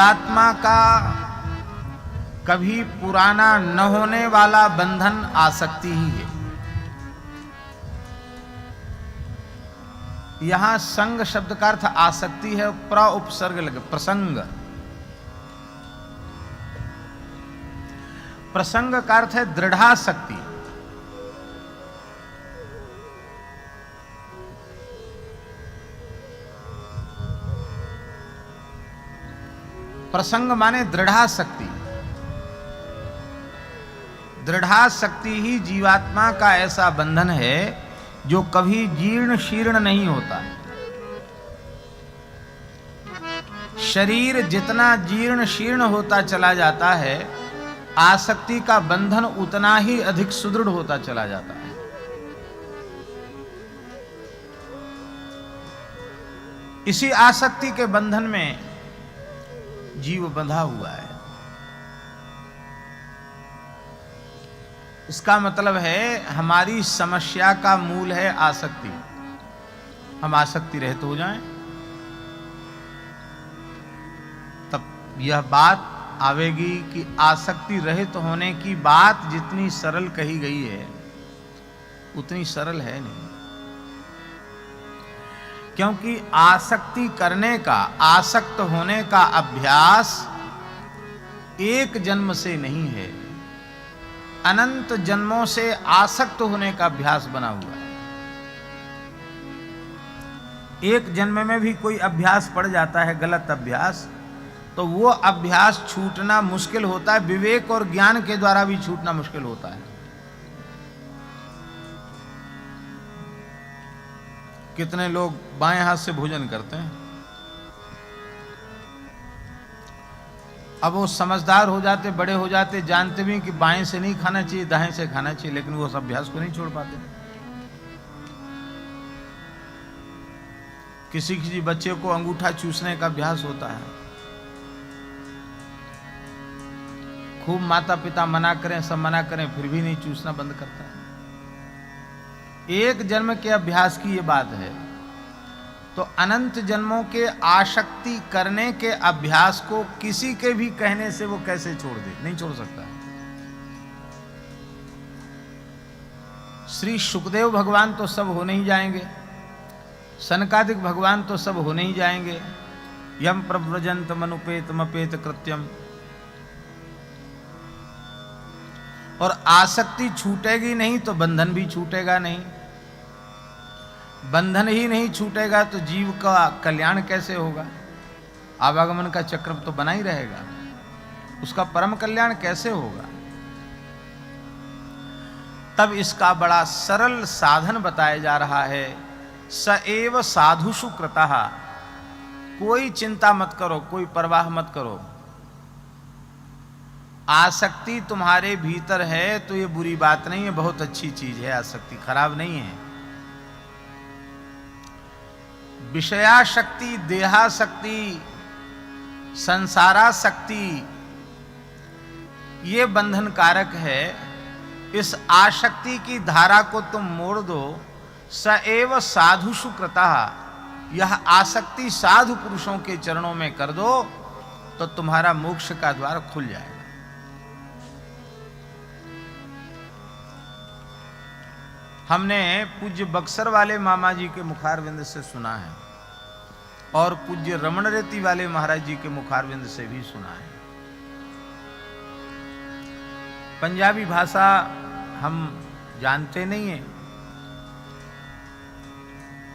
जीवात्मा का कभी पुराना न होने वाला बंधन आसक्ति ही है। यहां संग शब्द का अर्थ आसक्ति है, प्र उपसर्ग लगे प्रसंग। प्रसंग का अर्थ है दृढ़ासक्ति। प्रसंग माने दृढ़ासक्ति। दृढ़ासक्ति ही जीवात्मा का ऐसा बंधन है जो कभी जीर्ण शीर्ण नहीं होता। शरीर जितना जीर्ण शीर्ण होता चला जाता है, आसक्ति का बंधन उतना ही अधिक सुदृढ़ होता चला जाता है। इसी आसक्ति के बंधन में जीव बंधा हुआ है। इसका मतलब है हमारी समस्या का मूल है आसक्ति। हम आसक्ति रहित हो जाएं, तब यह बात आवेगी कि आसक्ति रहित होने की बात जितनी सरल कही गई है उतनी सरल है नहीं। क्योंकि आसक्ति करने का, आसक्त होने का अभ्यास एक जन्म से नहीं है, अनंत जन्मों से आसक्त होने का अभ्यास बना हुआ है। एक जन्म में भी कोई अभ्यास पड़ जाता है, गलत अभ्यास, तो वो अभ्यास छूटना मुश्किल होता है। विवेक और ज्ञान के द्वारा भी छूटना मुश्किल होता है। कितने लोग बाएं हाथ से भोजन करते हैं, अब वो समझदार हो जाते, बड़े हो जाते, जानते भी कि बाएं से नहीं खाना चाहिए, दाएं से खाना चाहिए, लेकिन वो उस अभ्यास को नहीं छोड़ पाते। किसी किसी बच्चे को अंगूठा चूसने का अभ्यास होता है, खूब माता पिता मना करें, सब मना करें, फिर भी नहीं चूसना बंद करता है। एक जन्म के अभ्यास की ये बात है। तो अनंत जन्मों के आसक्ति करने के अभ्यास को किसी के भी कहने से वो कैसे छोड़ दे? नहीं छोड़ सकता। श्री सुखदेव भगवान तो सब होने ही जाएंगे, सनकादिक भगवान तो सब होने ही जाएंगे। यम प्रव्रजंत मनुपेत मपेत कृत्यम। और आसक्ति छूटेगी नहीं तो बंधन भी छूटेगा नहीं। बंधन ही नहीं छूटेगा तो जीव का कल्याण कैसे होगा? आवागमन का चक्र तो बना ही रहेगा, उसका परम कल्याण कैसे होगा? तब इसका बड़ा सरल साधन बताया जा रहा है। स एव साधुषु कृतः। कोई चिंता मत करो, कोई परवाह मत करो। आसक्ति तुम्हारे भीतर है तो ये बुरी बात नहीं है, बहुत अच्छी चीज है। आसक्ति खराब नहीं है। विषयाशक्ति, देहाशक्ति, संसाराशक्ति ये बंधन कारक है। इस आसक्ति की धारा को तुम मोड़ दो। स एव साधुषु कृतः। यह आसक्ति साधु पुरुषों के चरणों में कर दो तो तुम्हारा मोक्ष का द्वार खुल जाएगा। हमने पूज्य बक्सर वाले मामा जी के मुखारविंद से सुना है और पूज्य रमण रेती वाले महाराज जी के मुखारविंद से भी सुना है। पंजाबी भाषा हम जानते नहीं हैं,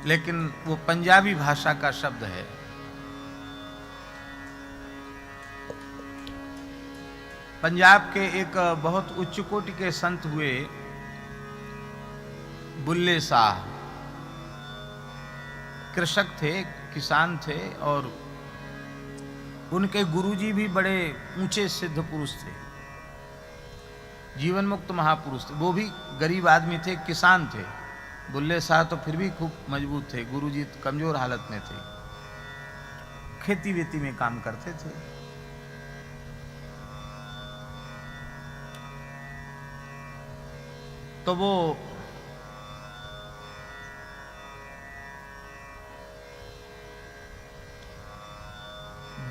लेकिन वो पंजाबी भाषा का शब्द है। पंजाब के एक बहुत उच्च कोटि के संत हुए बुल्ले शाह। कृषक थे, किसान थे और उनके गुरुजी भी बड़े ऊंचे सिद्ध पुरुष थे, जीवन मुक्त महापुरुष थे। वो भी गरीब आदमी थे, किसान थे। बुल्ले शाह तो फिर भी खूब मजबूत थे, गुरुजी कमजोर हालत में थे, खेती वेती में काम करते थे। तो वो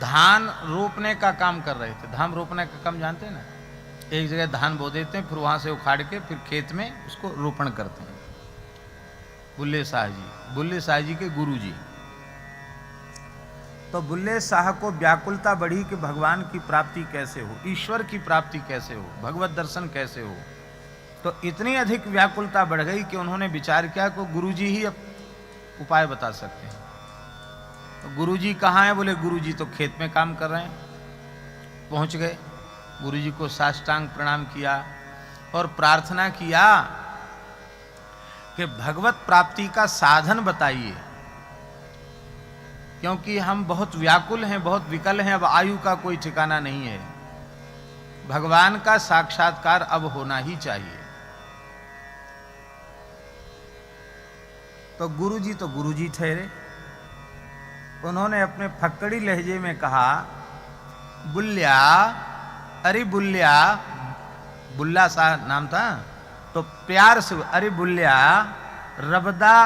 धान रोपने का काम कर रहे थे। धान रोपने का काम जानते हैं ना, एक जगह धान बो देते हैं, फिर वहां से उखाड़ के फिर खेत में उसको रोपण करते हैं। बुल्ले शाह जी के गुरु जी। तो बुल्ले शाह को व्याकुलता बढ़ी कि भगवान की प्राप्ति कैसे हो, ईश्वर की प्राप्ति कैसे हो, भगवत दर्शन कैसे हो। तो इतनी अधिक व्याकुलता बढ़ गई कि उन्होंने विचार किया कि गुरुजी ही अब उपाय बता सकते हैं। तो गुरुजी कहाँ हैं? बोले गुरुजी तो खेत में काम कर रहे हैं। पहुंच गए, गुरुजी को साष्टांग प्रणाम किया और प्रार्थना किया कि भगवत प्राप्ति का साधन बताइए, क्योंकि हम बहुत व्याकुल हैं, बहुत विकल हैं, अब आयु का कोई ठिकाना नहीं है, भगवान का साक्षात्कार अब होना ही चाहिए। तो गुरुजी ठहरे। उन्होंने अपने फक्कड़ी लहजे में कहा, बुल्ल्या, अरे बुल्ल्या, बुल्ला सा नाम था, तो प्यार से अरे बुल्ल्या, रबदा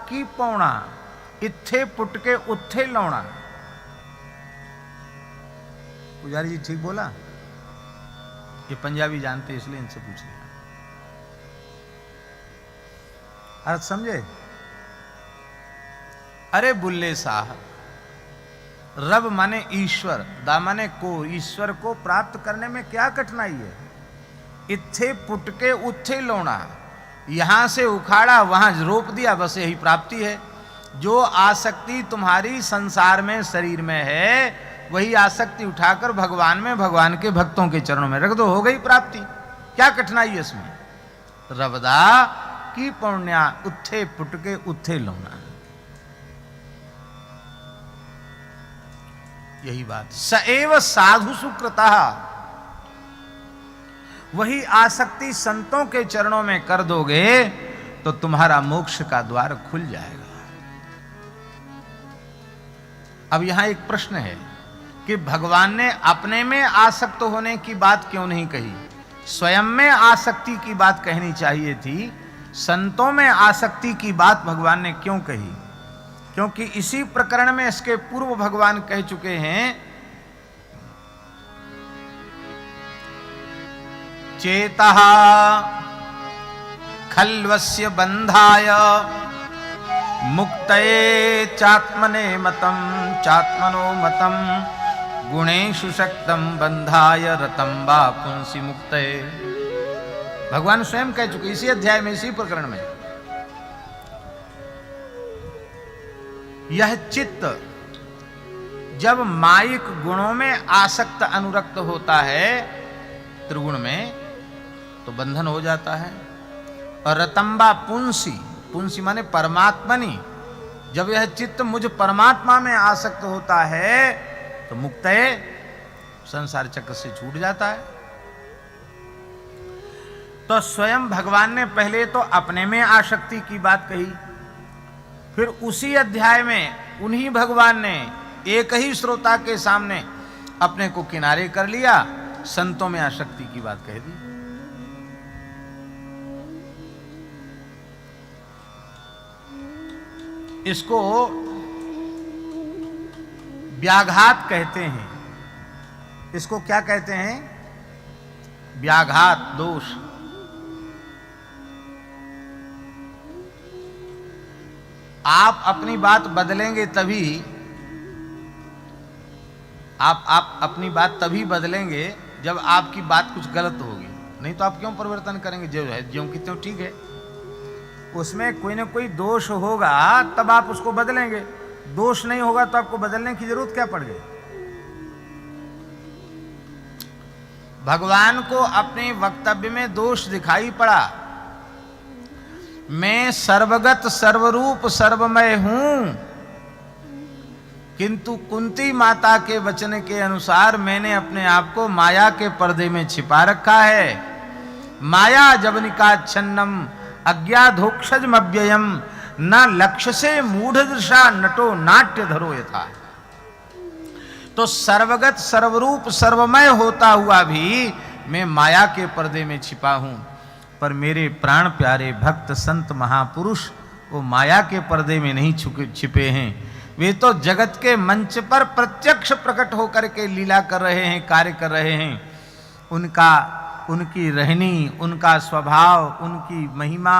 की पौना, इत्थे पुटके उत्थे लौना। पुजारी जी ठीक बोला? ये पंजाबी जानते इसलिए इनसे पूछ लिया। अर्थ समझे? अरे बुल्ले शाह, रब माने ईश्वर, दा माने को, ईश्वर को प्राप्त करने में क्या कठिनाई है? इत्थे पुटके उत्थे लौना, यहां से उखाड़ा वहां रोप दिया, बस यही प्राप्ति है। जो आसक्ति तुम्हारी संसार में शरीर में है, वही आसक्ति उठाकर भगवान में, भगवान के भक्तों के चरणों में रख दो, हो गई प्राप्ति। क्या कठिनाई है इसमें? रबदा की पौण्या, उत्थे पुटके उत्थे लौना, यही बात। सएव साधु सुकृता, वही आसक्ति संतों के चरणों में कर दोगे तो तुम्हारा मोक्ष का द्वार खुल जाएगा। अब यहां एक प्रश्न है कि भगवान ने अपने में आसक्त होने की बात क्यों नहीं कही? स्वयं में आसक्ति की बात कहनी चाहिए थी, संतों में आसक्ति की बात भगवान ने क्यों कही? क्योंकि इसी प्रकरण में इसके पूर्व भगवान कह चुके हैं, चेतः खल्वस्य बंधाय मुक्तये चात्मने मतम, चात्मनो मतम गुणेषु शक्तम बंधाय रतम वा पुंसि मुक्तये। भगवान स्वयं कह चुके इसी अध्याय में, इसी प्रकरण में। यह चित्त जब मायिक गुणों में आसक्त अनुरक्त होता है, त्रिगुण में, तो बंधन हो जाता है। और रतंबा पुंसी, पुंसी माने परमात्मनि, जब यह चित्त मुझ परमात्मा में आसक्त होता है तो मुक्तये, संसार चक्र से छूट जाता है। तो स्वयं भगवान ने पहले तो अपने में आसक्ति की बात कही, फिर उसी अध्याय में उन्हीं भगवान ने एक ही श्रोता के सामने अपने को किनारे कर लिया, संतों में आसक्ति की बात कह दी। इसको व्याघात कहते हैं। इसको क्या कहते हैं? व्याघात, दोष। आप अपनी बात बदलेंगे तभी, आप अपनी बात तभी बदलेंगे जब आपकी बात कुछ गलत होगी, नहीं तो आप क्यों परिवर्तन करेंगे? जो है ज्यों की त्यों ठीक है, उसमें कोई ना कोई दोष होगा तब आप उसको बदलेंगे, दोष नहीं होगा तो आपको बदलने की जरूरत क्या पड़ गई? भगवान को अपने वक्तव्य में दोष दिखाई पड़ा। मैं सर्वगत सर्वरूप सर्वमय हूं, किंतु कुंती माता के वचन के अनुसार मैंने अपने आप को माया के पर्दे में छिपा रखा है। माया जवनिकाच्छन्नम अज्ञाधोक्षजमव्ययम न लक्ष्य से मूढ़ दृशा नटो नाट्य धरो यथा। तो सर्वगत सर्वरूप सर्वमय होता हुआ भी मैं माया के पर्दे में छिपा हूं, पर मेरे प्राण प्यारे भक्त संत महापुरुष वो माया के पर्दे में नहीं छिपे हैं, वे तो जगत के मंच पर प्रत्यक्ष प्रकट होकर के लीला कर रहे हैं, कार्य कर रहे हैं। उनकी रहनी, उनका स्वभाव, उनकी महिमा,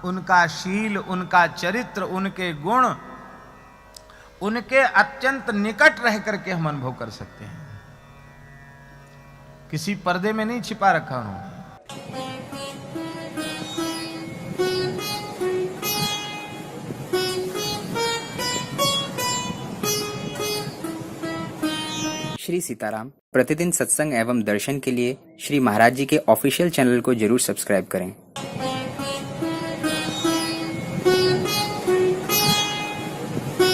उनका शील, उनका चरित्र, उनके गुण, उनके अत्यंत निकट रह करके हम अनुभव कर सकते हैं। किसी पर्दे में नहीं छिपा रखा उन्होंने। श्री सीताराम प्रतिदिन सत्संग एवं दर्शन के लिए श्री महाराज जी के ऑफिशियल चैनल को जरूर सब्सक्राइब करें।